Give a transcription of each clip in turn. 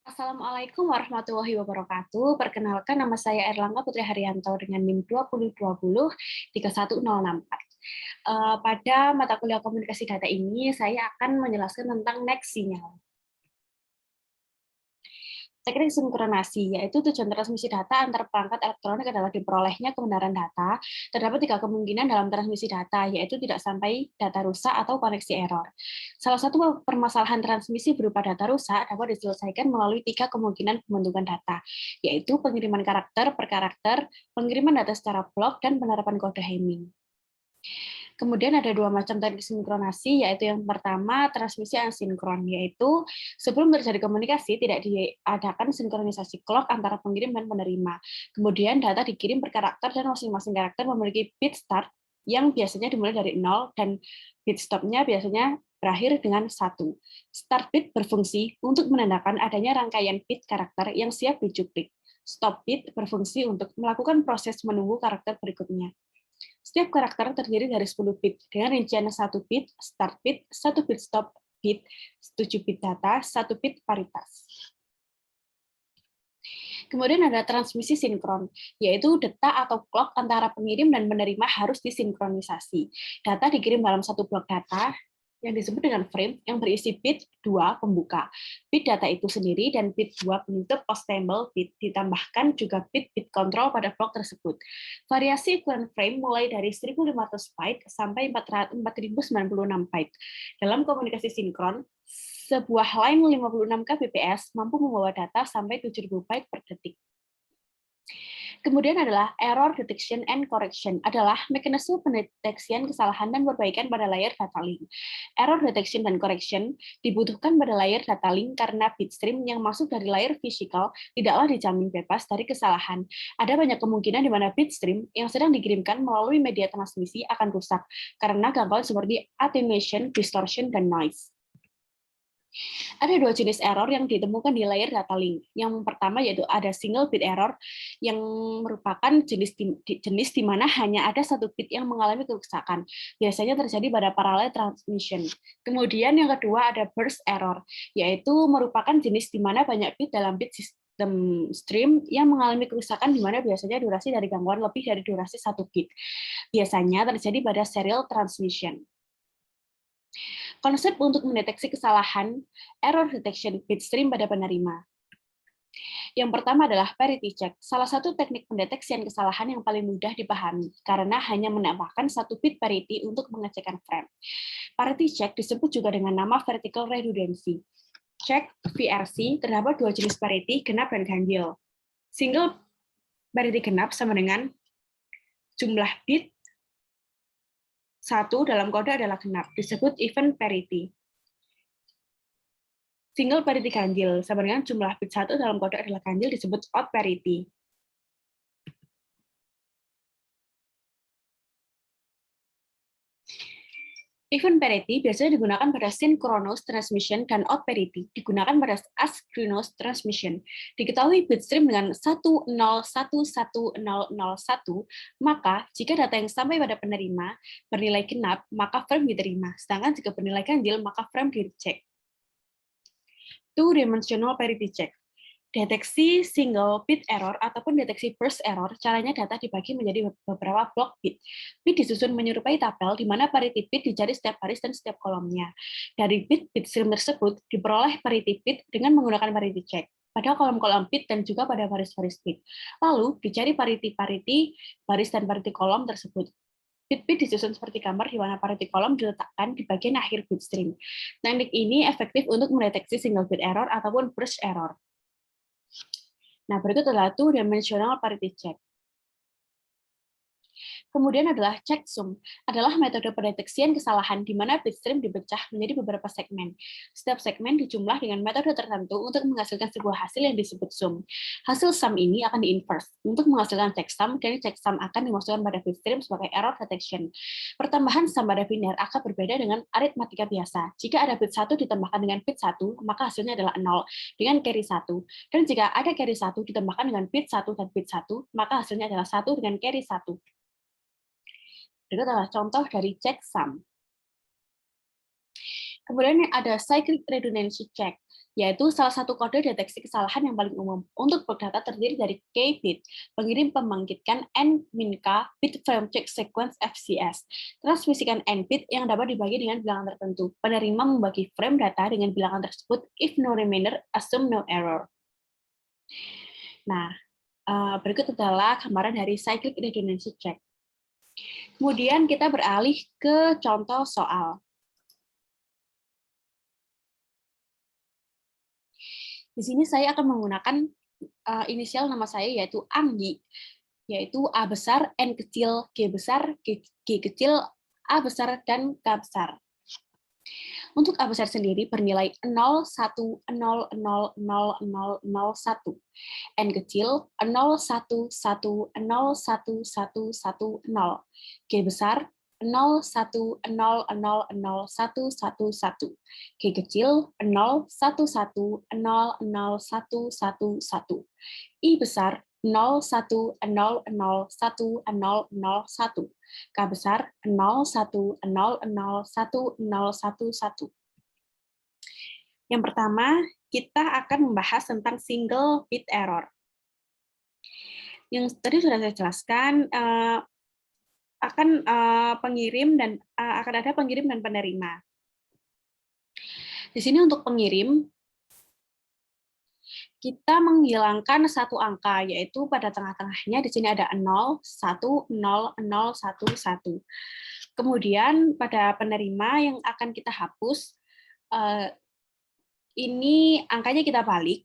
Assalamualaikum warahmatullahi wabarakatuh. Perkenalkan, nama saya Erlangga Putri Haryanto dengan NIM 2020-31064. Pada mata kuliah komunikasi data ini, saya akan menjelaskan tentang next sinyal. Teknik sinkronasi, yaitu tujuan transmisi data antar perangkat elektronik adalah diperolehnya kebenaran data. Terdapat tiga kemungkinan dalam transmisi data, yaitu tidak sampai data rusak atau koneksi error. Salah satu permasalahan transmisi berupa data rusak dapat diselesaikan melalui tiga kemungkinan pembentukan data, yaitu pengiriman karakter per karakter, pengiriman data secara blok, dan penerapan kode Hamming. Kemudian ada dua macam teknik sinkronasi, yaitu yang pertama transmisi asinkron, yaitu sebelum terjadi komunikasi tidak diadakan sinkronisasi clock antara pengirim dan penerima. Kemudian data dikirim per karakter dan masing-masing karakter memiliki bit start yang biasanya dimulai dari 0 dan bit stop-nya biasanya berakhir dengan 1. Start bit berfungsi untuk menandakan adanya rangkaian bit karakter yang siap dicuplik. Stop bit berfungsi untuk melakukan proses menunggu karakter berikutnya. Setiap karakter terdiri dari 10 bit, dengan rincian 1 bit start bit, 1 bit stop bit, 7 bit data, 1 bit paritas. Kemudian ada transmisi sinkron, yaitu data atau clock antara pengirim dan penerima harus disinkronisasi. Data dikirim dalam satu blok data, yang disebut dengan frame yang berisi bit 2 pembuka, bit data itu sendiri, dan bit 2 penutup postable bit, ditambahkan juga bit-bit kontrol pada blok tersebut. Variasi ukuran frame mulai dari 1500 byte sampai 4096 byte. Dalam komunikasi sinkron, sebuah line 56 kbps mampu membawa data sampai 7000 byte per detik. Kemudian adalah error detection and correction, adalah mekanisme pendeteksian kesalahan dan perbaikan pada layar data link. Error detection dan correction dibutuhkan pada layar data link karena bitstream yang masuk dari layar fisikal tidaklah dijamin bebas dari kesalahan. Ada banyak kemungkinan di mana bitstream yang sedang dikirimkan melalui media transmisi akan rusak karena gangguan seperti attenuation, distortion, dan noise. Ada dua jenis error yang ditemukan di layar data link. Yang pertama yaitu ada single bit error, yang merupakan jenis di mana hanya ada satu bit yang mengalami kerusakan. Biasanya terjadi pada parallel transmission. Kemudian yang kedua ada burst error, yaitu merupakan jenis di mana banyak bit dalam bit sistem stream yang mengalami kerusakan, di mana biasanya durasi dari gangguan lebih dari durasi satu bit. Biasanya terjadi pada serial transmission. Konsep untuk mendeteksi kesalahan error detection bitstream pada penerima. Yang pertama adalah parity check, salah satu teknik pendeteksian kesalahan yang paling mudah dipahami, karena hanya menambahkan satu bit parity untuk mengecekkan frame. Parity check disebut juga dengan nama vertical redundancy. Check VRC terdapat dua jenis parity, genap dan ganjil. Single parity genap sama dengan jumlah bit 1 dalam kode adalah genap, disebut even parity. Single parity ganjil sama dengan jumlah bit 1 dalam kode adalah ganjil, disebut odd parity. Even parity biasanya digunakan pada synchronous transmission dan odd parity digunakan pada asynchronous transmission. Diketahui bitstream dengan 10111001, maka jika data yang sampai pada penerima bernilai genap, maka frame diterima. Sedangkan jika bernilai ganjil, maka frame dicek. Two-dimensional parity check. Deteksi single bit error ataupun deteksi burst error, caranya data dibagi menjadi beberapa blok bit. Bit disusun menyerupai tabel di mana parity bit dicari setiap baris dan setiap kolomnya. Dari bit-bit stream tersebut diperoleh parity bit dengan menggunakan parity check pada kolom-kolom bit dan juga pada baris-baris bit. Lalu dicari parity baris dan parity kolom tersebut. Bit-bit disusun seperti gambar di mana parity kolom diletakkan di bagian akhir bit stream. Teknik ini efektif untuk mendeteksi single bit error ataupun burst error. Nah, berikut adalah two-dimensional parity check. Kemudian adalah checksum, adalah metode pendeteksian kesalahan di mana bitstream dipecah menjadi beberapa segmen. Setiap segmen dijumlah dengan metode tertentu untuk menghasilkan sebuah hasil yang disebut sum. Hasil sum ini akan diinverse untuk menghasilkan checksum, dan checksum akan dimasukkan pada bitstream sebagai error detection. Pertambahan sum pada biner akan berbeda dengan aritmatika biasa. Jika ada bit 1 ditambahkan dengan bit 1, maka hasilnya adalah 0 dengan carry 1. Dan jika ada carry 1 ditambahkan dengan bit 1 dan bit 1, maka hasilnya adalah 1 dengan carry 1. Berikut adalah contoh dari checksum. Kemudian ada cyclic redundancy check, yaitu salah satu kode deteksi kesalahan yang paling umum. Untuk blok data terdiri dari k-bit, pengirim membangkitkan n-k bit frame check sequence FCS, transmisikan n-bit yang dapat dibagi dengan bilangan tertentu. Penerima membagi frame data dengan bilangan tersebut if no remainder, assume no error. Nah, berikut adalah gambaran dari cyclic redundancy check. Kemudian kita beralih ke contoh soal. Di sini saya akan menggunakan inisial nama saya yaitu Anggi, yaitu A besar, N kecil, G besar, G kecil, A besar, dan K besar. Untuk A besar sendiri bernilai 0, 1, 0, 0, 0, 0, 0, 1. N kecil 0, 1, 1, 0, 1, 1, 1, 0. G besar 0, 1, 0, 0, 0, 1, 1, 1. G kecil 0, 1, 1, 0, 0, 1, 1, 1. I besar 0, 1, 0, 0, 1, 0, 0, 1. K besar 0, 1, 0, 0, 1, 0, 1, 1. Yang pertama, kita akan membahas tentang single bit error. Yang tadi sudah saya jelaskan, akan pengirim dan akan ada pengirim dan penerima. Di sini untuk pengirim, kita menghilangkan satu angka, yaitu pada tengah-tengahnya di sini ada 0, 1, 0, 0, 1, 1. Kemudian pada penerima yang akan kita hapus, ini angkanya kita balik.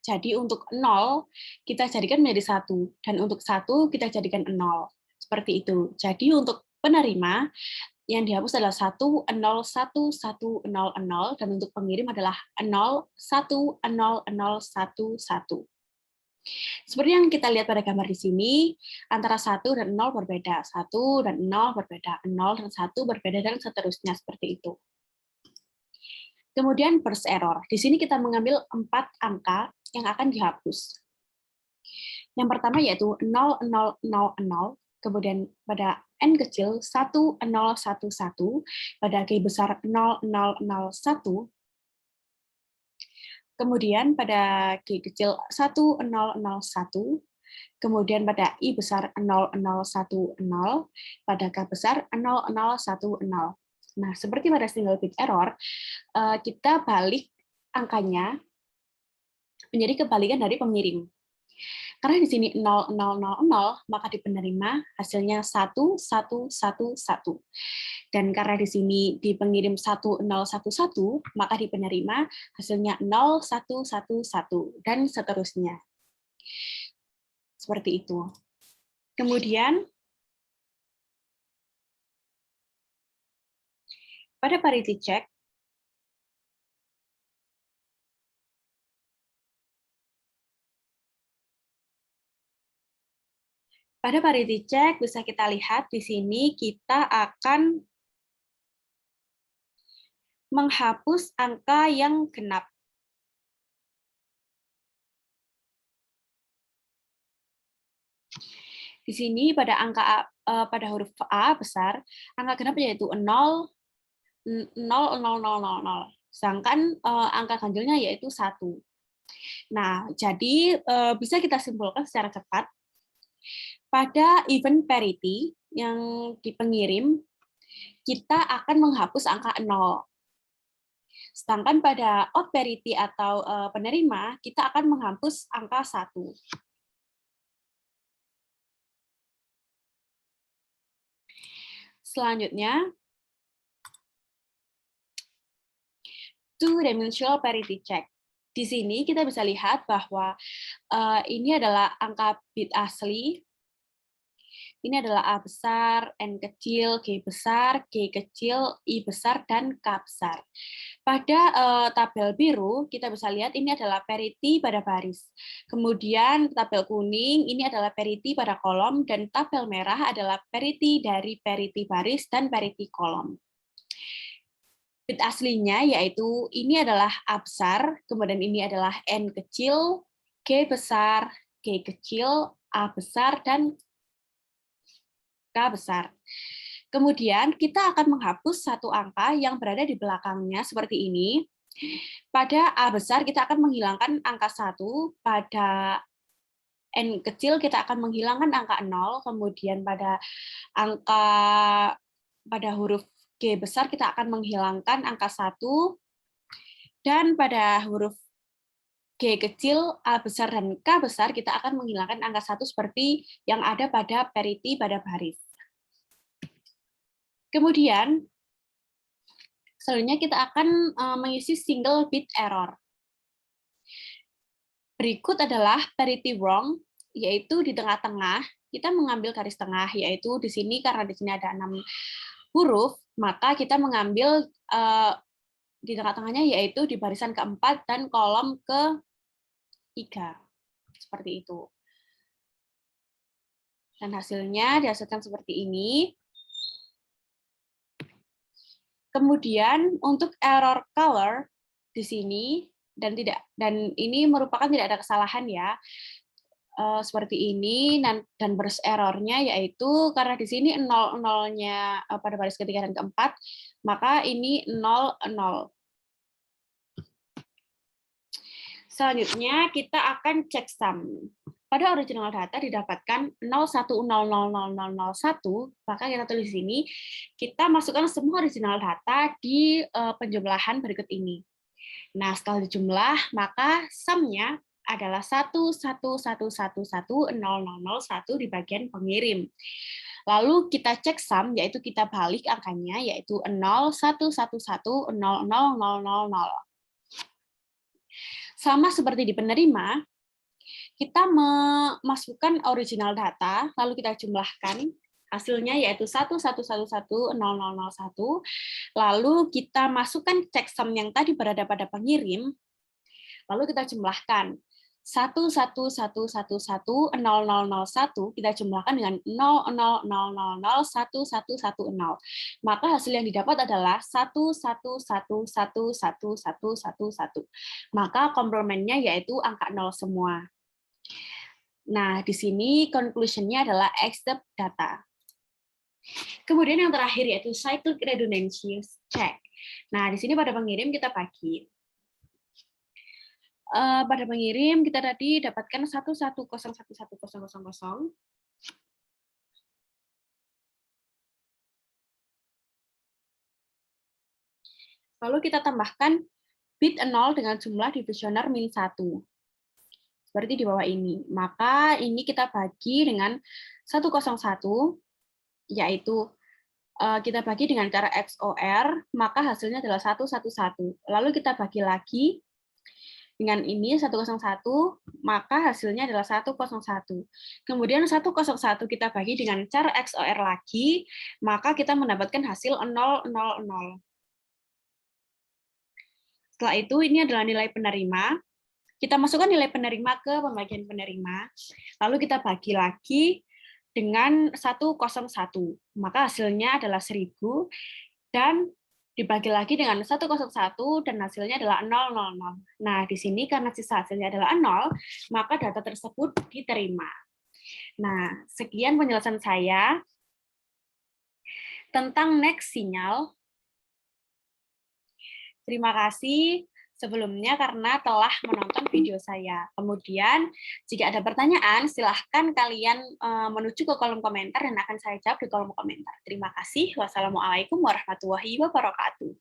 Jadi untuk 0 kita jadikan menjadi 1, dan untuk 1 kita jadikan 0. Seperti itu. Jadi untuk penerima, yang dihapus adalah 1, 0, 1, 1, 0, 0, dan untuk pengirim adalah 0, 1, 0, 0, 1, 1. Seperti yang kita lihat pada gambar di sini, antara 1 dan 0 berbeda, 1 dan 0 berbeda, 0 dan 1 berbeda, dan seterusnya seperti itu. Kemudian burst error. Di sini kita mengambil 4 angka yang akan dihapus. Yang pertama yaitu 0, 0, 0, 0, kemudian pada N kecil 1, 0, 1, 1, pada G besar 0, 0, 0, 1, kemudian pada G kecil 1, 0, 0, 1, kemudian pada I besar 0, 0, 1, 0, pada K besar 0, 0, 1, 0. Nah, seperti pada single bit error, kita balik angkanya menjadi kebalikan dari pengirim. Karena di sini 0, 0, 0, 0, maka di penerima hasilnya 1, 1, 1, 1. Dan karena di sini di pengirim 1, 0, 1, 1, maka di penerima hasilnya 0, 1, 1, 1, dan seterusnya. Seperti itu. Kemudian, pada parity check, bisa kita lihat di sini kita akan menghapus angka yang genap. Di sini pada pada huruf A besar, angka genap yaitu 0, 0, 0, 0, 0, 0. Sedangkan angka ganjilnya yaitu 1. Nah, jadi bisa kita simpulkan secara cepat. Pada event parity yang di pengirim, kita akan menghapus angka 0. Sedangkan pada odd parity atau penerima, kita akan menghapus angka 1. Selanjutnya, two-dimensional parity check. Di sini kita bisa lihat bahwa ini adalah angka bit asli. Ini adalah A besar, N kecil, G besar, G kecil, I besar, dan K besar. Pada tabel biru, kita bisa lihat ini adalah parity pada baris. Kemudian tabel kuning, ini adalah parity pada kolom, dan tabel merah adalah parity dari parity baris dan parity kolom. Bit aslinya yaitu ini adalah A besar, kemudian ini adalah N kecil, G besar, G kecil, A besar, dan K besar. Kemudian kita akan menghapus satu angka yang berada di belakangnya seperti ini. Pada A besar kita akan menghilangkan angka 1, pada N kecil kita akan menghilangkan angka 0, kemudian pada huruf G besar kita akan menghilangkan angka 1, dan pada huruf G kecil, A besar, dan K besar kita akan menghilangkan angka 1 seperti yang ada pada parity pada baris. Kemudian, selanjutnya kita akan mengisi single bit error. Berikut adalah parity wrong, yaitu di tengah-tengah, kita mengambil garis tengah, yaitu di sini, karena di sini ada 6 huruf, maka kita mengambil di tengah-tengahnya, yaitu di barisan keempat dan kolom ke-3. Seperti itu. Dan hasilnya dihasilkan seperti ini. Kemudian untuk error color di sini, dan ini merupakan tidak ada kesalahan ya, seperti ini, dan burst errornya yaitu karena di sini 0-0-nya pada baris ketiga dan keempat, maka ini 0-0. Selanjutnya kita akan cek sum. Pada original data didapatkan 01000001, maka kita tulis di sini, kita masukkan semua original data di penjumlahan berikut ini. Nah, setelah dijumlah, maka sum-nya adalah 111110001 di bagian pengirim. Lalu kita cek sum, yaitu kita balik angkanya, yaitu 01110000. Sama seperti di penerima, kita memasukkan original data, lalu kita jumlahkan, hasilnya yaitu 1111001, lalu kita masukkan checksum yang tadi berada pada pengirim, lalu kita jumlahkan 111110001, kita jumlahkan dengan 00001110. Maka hasil yang didapat adalah 1111111. Maka komplementnya yaitu angka 0 semua. Nah, di sini conclusion-nya adalah accept data. Kemudian yang terakhir yaitu cyclic redundancy check. Nah, di sini pada pengirim kita bagi. Pada pengirim kita tadi dapatkan 1101100. Lalu kita tambahkan bit 0 dengan jumlah divisioner min 1. Seperti di bawah ini. Maka ini kita bagi dengan 101, yaitu kita bagi dengan cara XOR, maka hasilnya adalah 111. Lalu kita bagi lagi dengan ini 101, maka hasilnya adalah 101. Kemudian 101 kita bagi dengan cara XOR lagi, maka kita mendapatkan hasil 000. Setelah itu ini adalah nilai penerima. Kita masukkan nilai penerima ke pembagian penerima, lalu kita bagi lagi dengan 101, maka hasilnya adalah 1000, dan dibagi lagi dengan 101, dan hasilnya adalah 000. Nah, di sini karena sisa hasilnya adalah 0, maka data tersebut diterima. Nah, sekian penjelasan saya tentang next sinyal. Terima kasih sebelumnya karena telah menonton video saya. Kemudian, jika ada pertanyaan, silahkan kalian menuju ke kolom komentar dan akan saya jawab di kolom komentar. Terima kasih. Wassalamualaikum warahmatullahi wabarakatuh.